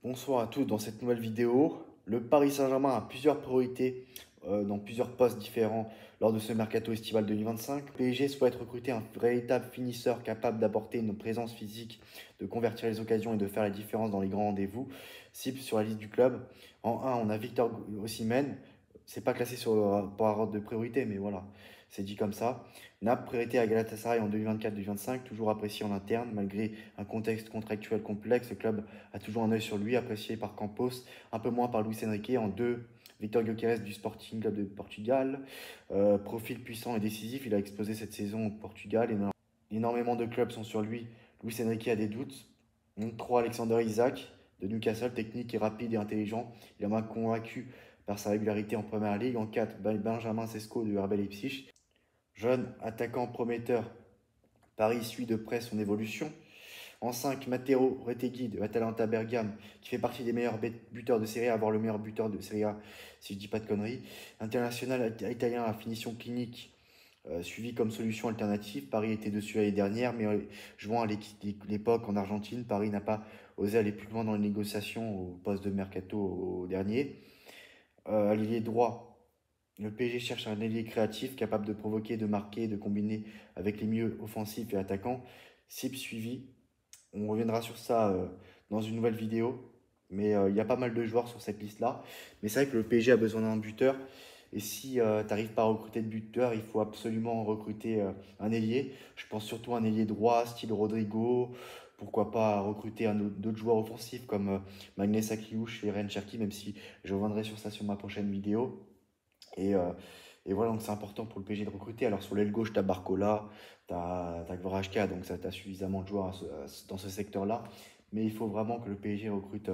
Bonsoir à tous, dans cette nouvelle vidéo, le Paris Saint-Germain a plusieurs priorités dans plusieurs postes différents lors de ce mercato estival 2025. Le PSG souhaite recruter un véritable finisseur capable d'apporter une présence physique, de convertir les occasions et de faire la différence dans les grands rendez-vous. Cible sur la liste du club. En 1, on a Victor Osimhen. C'est pas classé par ordre de priorité, mais voilà, c'est dit comme ça. Naples, priorité à Galatasaray en 2024-2025, toujours apprécié en interne. Malgré un contexte contractuel complexe, le club a toujours un œil sur lui, apprécié par Campos, un peu moins par Luis Enrique. En 2, Victor Gyökeres du Sporting Club de Portugal. Profil puissant et décisif, il a explosé cette saison au Portugal. Énormément de clubs sont sur lui. Luis Enrique a des doutes. En 3, Alexander Isaac de Newcastle, technique et rapide et intelligent. Il m'a convaincu par sa régularité en Première Ligue. En 4, Benjamin Sesko de RB Leipzig. Jeune attaquant prometteur, Paris suit de près son évolution. En 5, Matteo Retegui de Atalanta Bergame, qui fait partie des meilleurs buteurs de Serie A, voire le meilleur buteur de Serie A, si je ne dis pas de conneries. International italien à finition clinique, suivi comme solution alternative. Paris était dessus l'année dernière, mais jouant à l'époque en Argentine, Paris n'a pas osé aller plus loin dans les négociations au poste de mercato au dernier. Ailier droit, le PSG cherche un ailier créatif capable de provoquer, de marquer, de combiner avec les milieux offensifs et attaquants. Cible suivi. On reviendra sur ça dans une nouvelle vidéo. Mais il y a pas mal de joueurs sur cette liste-là. Mais c'est vrai que le PSG a besoin d'un buteur. Et si tu n'arrives pas à recruter de buteur, il faut absolument recruter un ailier. Je pense surtout à un ailier droit, style Rodrigo. Pourquoi pas recruter d'autres joueurs offensifs comme Magnus Akliouche et Ren Cherki, même si je reviendrai sur ça sur ma prochaine vidéo. Et, euh, et voilà, donc c'est important pour le PSG de recruter. Alors sur l'aile gauche, tu as Barcola, tu as Gvarashka, donc ça tu as suffisamment de joueurs dans ce secteur-là. Mais il faut vraiment que le PSG recrute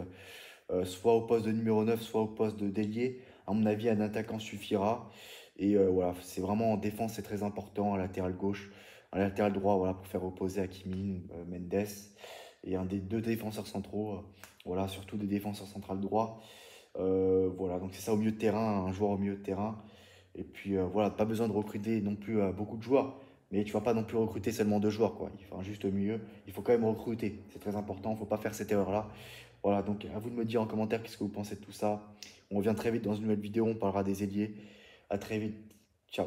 soit au poste de numéro 9, soit au poste de d'ailier. À mon avis, un attaquant suffira. Et voilà, c'est vraiment en défense, c'est très important, à latéral gauche, à latéral droit, voilà, pour faire reposer Hakimi, Mendes. Et un des deux défenseurs centraux, voilà, surtout des défenseurs centrales droits. Voilà, donc c'est ça au milieu de terrain, un joueur au milieu de terrain. Et puis voilà, pas besoin de recruter non plus beaucoup de joueurs. Mais tu vas pas non plus recruter seulement deux joueurs, quoi. Il faut un juste milieu. Il faut quand même recruter. C'est très important. Il ne faut pas faire cette erreur-là. Voilà, donc à vous de me dire en commentaire qu'est-ce que vous pensez de tout ça. On revient très vite dans une nouvelle vidéo. On parlera des ailiers. À très vite. Ciao.